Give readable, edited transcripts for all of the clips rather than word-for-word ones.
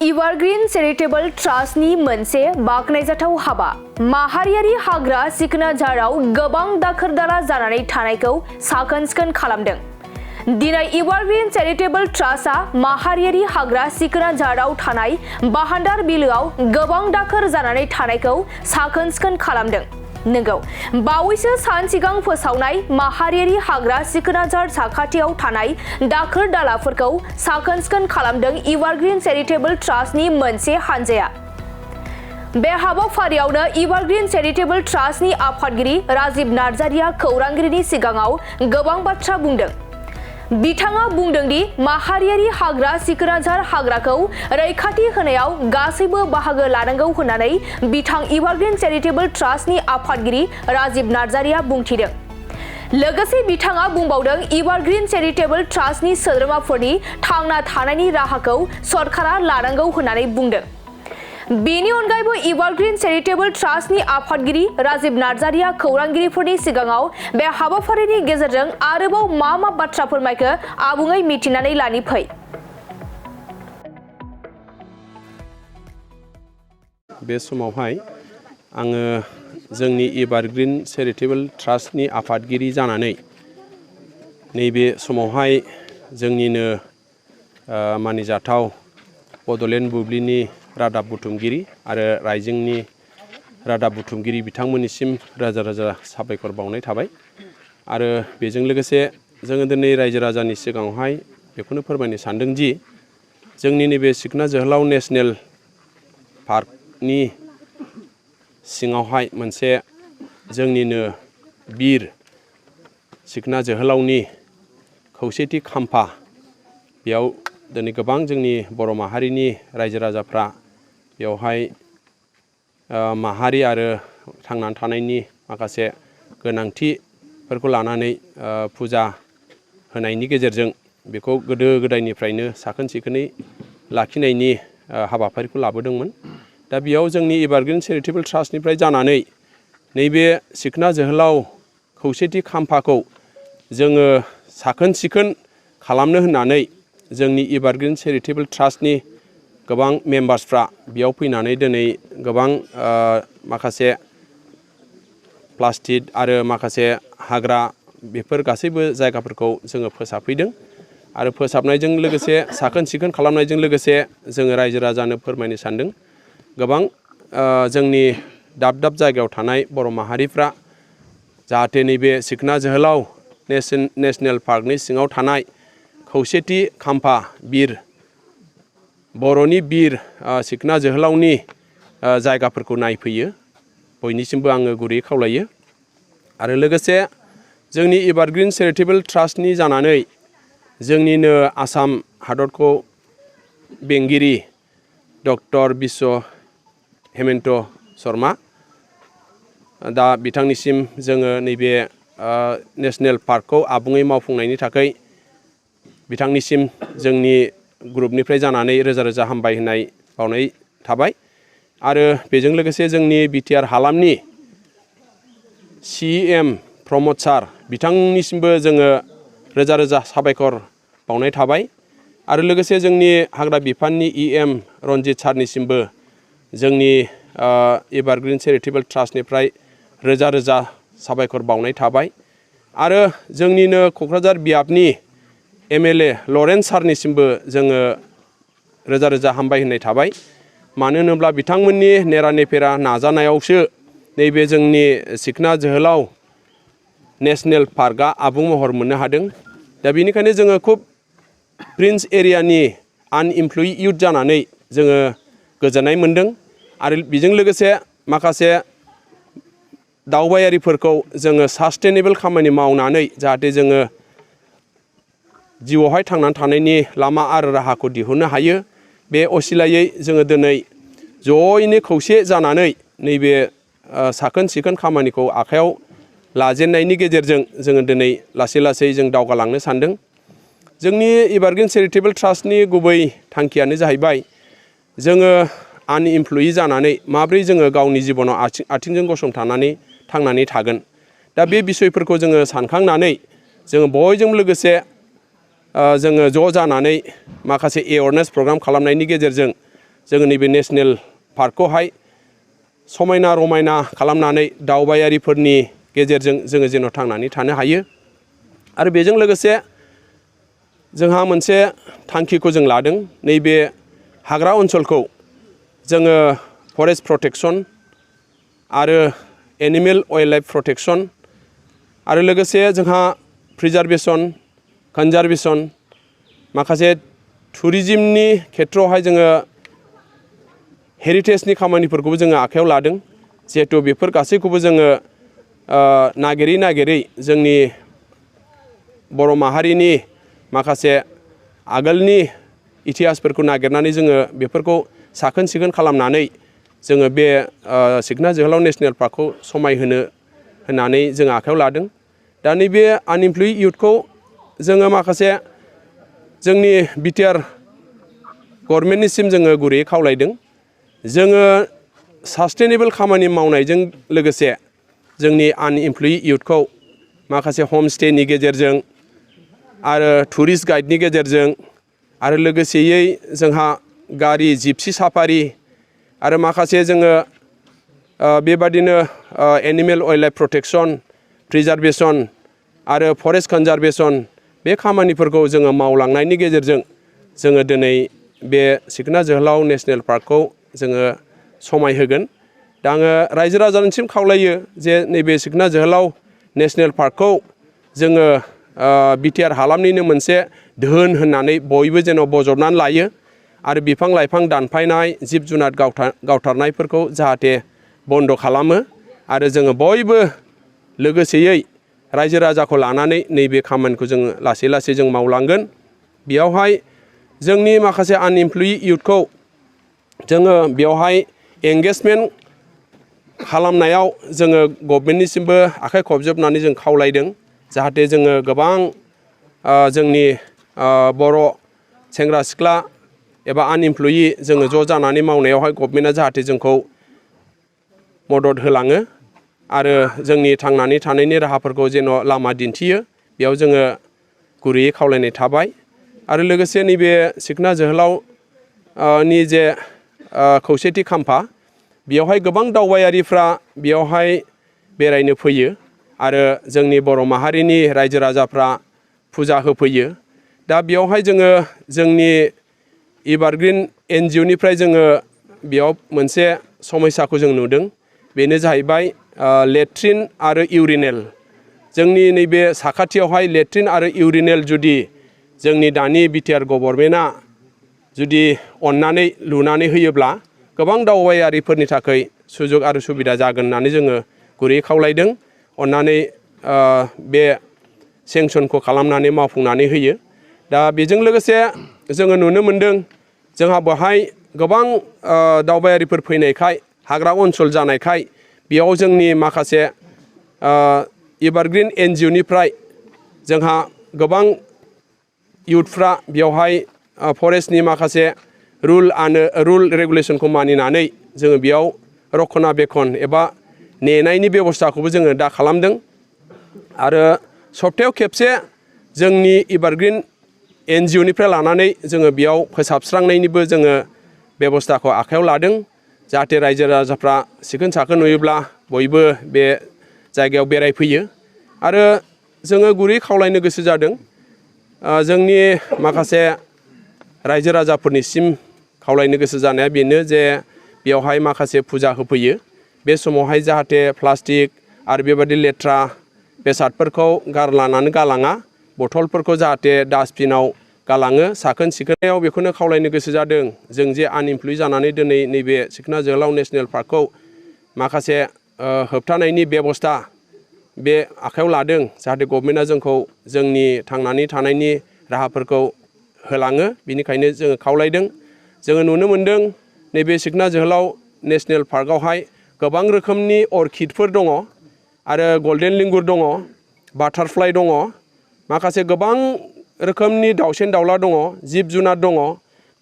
Evergreen charitable ट्रास्टनि मोनसे बाखनायजाथाव हाबा माहारियारि हाग्रा सिखोनाजाराव गोबां दाखोर दाला जानानै थानायखौ साखोन-सिखोन खालामदों। दिनै एवरग्रीन चैरिटेबल ट्रस्टआ माहारियारि हाग्रा सिखोनाजाराव थानाय बाहान्दार बिलोआव गोबां दाखोर जानानै थानायखौ साखोन-सिखोन खालामदों। नंगौ, बावैसो सान सिगां फोसावनाय माहारियारि हाग्रा सिखोनाजार साखाथियाव थानाय दाखोर दालाफोरखौ साखोन-सिखोन खालामदों एवरग्रीन चैरिटेबल ट्रस्टनि मोनसे हानजाया। बे हाबाफारियावनो एवरग्रीन चैरिटेबल ट्रस्टनि आफादगिरि राजीव नार्जारिया खौरांगिरिनि सिगाङाव गोबां बाथ्रा बुंदों। बिथाङा बुंदों दि माहारियारि हाग्रा सिखोनाजार हाग्राखौ रैखाथि होनायाव गासैबो बाहागो लानांगौ होननानै बिथां एवरग्रीन चैरिटेबल ट्रस्टनि आफादगिरि राजीव नार्जारिया बुंथिदों। लोगोसे बिथाङा बुंबावदों एवरग्रीन चैरिटेबल ट्रस्टनि सोद्रोमाफोरनि थांना थानायनि राहाखौ सरकारा लानांगौ होननानै बुंदों। बेनि अनगायैबो एवरग्रीन चैरिटेबल ट्रस्टनि आफादगिरि राजीव नार्जारिया खौरांगिरिफोरनि सिगाङाव बे हाबाफारिनि गेजेरजों आरोबाव मा बाथ्रा फोरमायखो आबुङै मिथिनानै लानि फै। बे समावहाय आङो जोंनि एवरग्रीन चैरिटेबल ट्रस्टनि आफादगिरि जानानै नैबे समावहाय जोंनिनो मानिजाथाव बड'लेण्ड बुब्लिनि रादाब बुथुमगिरि आरो रायजोनि रादाब बुथुमगिरि बिथांमोननिसिम रोजा रोजा साबायखर बावनाय थाबाय। आरो बेजों लोगोसे जोङो दिनै रायजो राजानि सिगाङावहाय बेखौनो फोरमायनो सानदों दि जोंनि नैबे सिखना जोहोलाव नेशनेल पार्कनि सिङावहाय मोनसे जोंनिनो बिर सिखना जोहोलावनि खौसेथि खाम्फा, बेयाव दिनै गोबां जोंनि बर' माहारिनि रायजो राजाफ्रा बेवहाय माहारि आरो थांनानै थानायनि माखासे गोनांथिफोरखौ लानानै फुजा होनायनि गेजेरजों बेखौ गोदो गोदायनिफ्रायनो साखोन सिखोनै लाखिनायनि हाबाफारिखौ लाबोदोंमोन। दा बेयाव जोंनि एवरग्रीन चैरिटेबल ट्रस्टनिफ्राय जानानै नैबे सिखना जोहोलाव खौसेथि खाम्फाखौ जोङो साखोन सिखोन खालामनो होननानै जोंनि एवरग्रीन चैरिटेबल ट्रस्टनि गोबां मेम्बार्सफ्रा बेयाव फैनानै दिनै गोबां माखासे प्लास्टिक आरो माखासे हाग्रा बेफोर गासैबो जायगाफोरखौ जोङो फोसाबफैदों। आरो फोसाबनायजों लोगोसे साखोन सिखोन खालामनायजों लोगोसे जोङो रायजो राजानो फोरमायनो सानदों गोबां जोंनि दाब दाब जायगायाव थानाय बर' माहारिफ्रा जाहाथे नैबे सिखना जोहोलाव नेशनेल पार्कनि सिङाव थानाय खौसेथि खाम्फा बिर बर'नि बिर सिखना जोहोलावनि जायगाफोरखौ नायफैयो, बयनिसिमबो आङो गुरैयै खावलायो। आरो लोगोसे जोंनि एवरग्रीन चैरिटेबल ट्रस्टनि जानानै जोंनिनो आसाम हादरखौ बेंगिरि डक्टर बिश्व हेमन्त शर्मा, दा बिथांनिसिम जोङो नैबे नेशनेल पार्कखौ आबुङै मावफुंनायनि थाखाय बिथांनिसिम जोंनि ग्रुपनिफ्राय जानानै रोजा रोजा हामबायहोनाय बावनाय थाबाय। आरो बेजों लोगोसे जोंनि बिटिआर हालामनि CM प्रमद सार बिथांनिसिमबो जोङो रोजा रोजा साबायखर बावनाय थाबाय। आरो लोगोसे जोंनि हाग्रा बिफाननि EM रन्जित सारनिसिमबो जोंनि एवरग्रीन चैरिटेबल ट्रस्टनिफ्राय रोजा रोजा साबायखर बावनाय थाबाय। आरो जोंनिनो क'क्राझार बियाबनि MLA लरेन्स सारनिसिमबो जोङो रोजा रोजा हामबाय होननाय थाबाय। मानो होनोब्ला बिथांमोननि नेरा नेफेरा नाजानायावसो नैबे जोंनि सिखना जोहोलाव नेशनेल पार्कआ आबुं महर मोननो हादों। दा बेनिखायनो जोङो खुब प्रिन्स एरियानि आनइमप्लयि इउथ जानानै जोङो गोजोननाय मोनदों। आरो बेजों लोगोसे माखासे दावबायारिफोरखौ जोङो सास्टेनेबल खामानि मावनानै जाहाथे जोङो जिउआवहाय थांनानै थानायनि लामा आरो राहाखौ दिहुननो हायो, बे असिलायै जोङो दिनै जयैनो खौसे जानानै नैबे साखोन सिखोन खामानिखौ आखायाव लाजेननायनि गेजेरजों जोङो दिनै लासै लासै जों दावगालांनो सानदों। जोंनि एवरग्रीन चैरिटेबल ट्रस्टनि गुबै थांखियानो जाहैबाय जोङो आनइमप्लयि जानानै माब्रै जोङो गावनि जिबनाव आथिंजों गसंथानानै थांनानै थागोन। दा बे बिसयफोरखौ जोङो सानखांनानै जोङो बयजोंबो लोगोसे जोङो ज' जानानै माखासे एवारनेस प्रग्राम खालामनायनि गेजेरजों जोङो नैबे नेसनेल पार्कखौहाय समायना रमायना खालामनानै दावबायारिफोरनि गेजेरजों जोङो जेन' थांनानै थानो हायो आरो बेजों लोगोसे जोंहा मोनसे थांखिखौ जों लादों नैबे हाग्रा ओनसोलखौ जोङो फरेस्ट प्रटेक्शन आरो एनिमेल वाइल्ड लाइफ प्रटेक्शन आरो लोगोसे जोंहा प्रिजार्भेशन कनजारभेशन माखासे टुरिजिमनि खेथ्रआवहाय जोङो हेरिटेजनि खामानिफोरखौबो जोङो आखायाव लादों जिहेथु बेफोर गासैखौबो जोङो नागिरै जोंनि बर' माहारिनि माखासे आगोलनि इतिहासफोरखौ नागिरनानै जोङो बेफोरखौ साखोन सिखोन खालामनानै जोङो बे सिखना जोहोलाव नेसनेल पार्कखौ समायहोनो होननानै जों आखायाव लादों। दा नैबे आनइमप्लयि इयुथखौ जोङो माखासे जोंनि बिटिआर गभर्नमेन्टनिसिम जोङो गुरैयै खावलायदों जोङो सास्टेनेबल खामानि मावनायजों लोगोसे जोंनि आनइमप्लयि इयुथखौ माखासे हमस्टेनि गेजेरजों आरो टुरिस्ट गाइडनि गेजेरजों आरो लोगोसेयै जोंहा गारि जिपसि साफारि आरो माखासे जोङो बेबादिनो एनिमेल वाइल्ड लाइफ प्रटेक्शन प्रिजार्भेशन आरो फरेस्ट कनजारभेशन बे खामानिफोरखौ जोङो मावलांनायनि गेजेरजों जोङो दिनै बे सिखना जोहोलाव नेसनेल पार्कखौ जोङो समायहोगोन। दा आङो रायजो राजानिसिम खावलायो जे नैबे सिखना जोहोलाव नेसनेल पार्कखौ जोङो बिटिआर हालामनिनो मोनसे धोन होननानै बयबो जेन' बजबनानै लायो आरो बिफां लाइफां दानफायनाय जिब जुनार गावथारनायफोरखौ जाहाथे बन्द' खालामो आरो जोङो बयबो लोगोसेयै रायजो राजाखौ लानानै नैबे खामानिखौ जोङो लासै जों मावलांगोन। बेयावहाय जोंनि माखासे आनइमप्लयि इयुथखौ जोङो बेवहाय एंगेजमेन्ट खालामनायाव जोङो गभर्नमेन्टनिसिमबो आखाइ खबजोबनानै जों खावलायदों जाहाथे जोङो गोबां जोंनि बर' सेंग्रा सिख्ला एबा आनइमप्लयि जोङो ज' जानानै मावनायावहाय गभर्नमेन्टआ जाहाथे जोंखौ मदद होलाङो आरो जोंनि थांनानै थानायनि राहाफोरखौ जेन' लामा दिन्थियो बेयाव जोङो गुरैयै खावलायनाय थाबाय आरो लोगोसे नैबे सिखना जोहोलाव नि जे खौसेथि खाम्फा बेयावहाय गोबां दावबायारिफ्रा बेयावहाय बेरायनो फैयो आरो जोंनि बर' माहारिनि रायजो राजाफ्रा फुजा होफैयो। दा बेयावहाय जोङो जोंनि एभारग्रिन एनजिअनिफ्राय जोङो बेयाव मोनसे समस्याखौ जों नुदों बेनो जाहैबाय लेट्रिन आरो इउरिनेल जोंनि नैबे साखाथियावहाय लेट्रिन आरो इउरिनेल जुदि जोंनि दानि बिटिआर गभर्नमेन्टआ जुदि अननानै लुनानै होयोब्ला गोबां दावबायारिफोरनि थाखाय सुजुग आरो सुबिदा जागोन होननानै जोङो गुरैयै खावलायदों अननानै बे सेंसनखौ खालामनानै मावफुंनानै होयो। दा बेजों लोगोसे जोङो नुनो मोनदों जोंहा बेवहाय गोबां दावबायारिफोर फैनायखाय हाग्रा ओनसोल जानायखाय बेयाव जोंनि माखासे एभारग्रिन एनजिअनिफ्राय जोंहा गोबां इयुथफ्रा बेवहाय फरेस्टनि माखासे रुल रेगुलेसनखौ मानिनानै जोङो बेयाव रक्षनाबेक्षन एबा नेनायनि बेबस्थाखौबो जोङो दा खालामदों आरो सप्तायाव खेबसे जोंनि एभारग्रिन एनजिअनिफ्राय लानानै जोङो बेयाव फोसाबस्रांनायनिबो जोङो बेबस्थाखौ आखायाव लादों जाहाथे रायजो राजाफ्रा सिखोन साखोन नुयोब्ला बयबो बे जायगायाव बेरायफैयो आरो जोङो गुरै खावलायनो गोसो जादों जोंनि माखासे रायजो राजाफोरनिसिम खावलायनो गोसो जानाया बेनो जे बेवहाय माखासे फुजा होफैयो बे समावहाय जाहाथे प्लास्टिक आरो बेबादि लेथ्रा बेसादफोरखौ गारलानानै गालाङा बथलफोरखौ जाहाथे डास्टबिनाव गालाङो साखोन सिखोनाव बेखौनो खावलायनो गोसो जादों जों जे आनइमप्लयि जानानै दिनै नैबे सिखना जोहोलाव नेसनेल पार्कखौ माखासे होबथानायनि बेबस्था बे आखायाव लादों जाहाथे गभर्नमेन्टआ जोंखौ जोंनि थांनानै थानायनि राहाफोरखौ होलाङो बिनिखायनो जोङो खावलायदों। जोङो नुनो मोनदों नैबे सिखना जोहोलाव नेसनेल पार्कआवहाय गोबां रोखोमनि अर्किडफोर दङ आरो गल्डेन लिंगुर दङ बाटारफ्लाइ दङ माखासे गोबां रोखोमनि दाउसेन दाउला दङ जिब जुनार दङ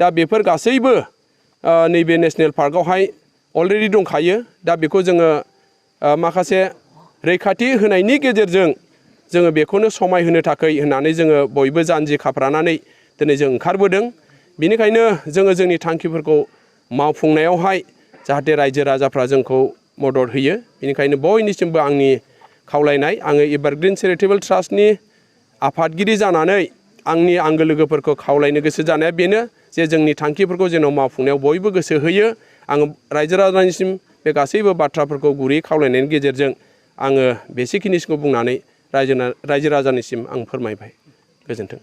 दा बेफोर गासैबो नैबे नेसनेल पार्कआवहाय अलरेडि दंखायो दा बेखौ जोङो माखासे रैखाथि होनायनि गेजेरजों जोङो बेखौनो समायहोनो थाखाय होननानै जोङो बयबो जानजि खाफ्रानानै दिनै जों ओंखारबोदों। बेनिखायनो जोङो जोंनि थांखिफोरखौ मावफुंनायावहाय जाहाथे रायजो राजाफ्रा जोंखौ मदद होयो। बेनिखायनो बयनिसिमबो आंनि खावलायनाय, आङो एभारग्रिन चेरिटेबल ट्रास्टनि आफादगिरि जानानै आंनि आंगो लोगोफोरखौ खावलायनो गोसो जानाया बेनो जे जोंनि थांखिफोरखौ जेन' मावफुंनायाव बयबो गोसो होयो। आङो रायजो राजानिसिम बे गासैबो बाथ्राफोरखौ गुरै खावलायनायनि गेजेरजों आङो बेसेखिनिखौ बुंनानै रायजो राजानिसिम आं फोरमायबाय। गोजोन्थों।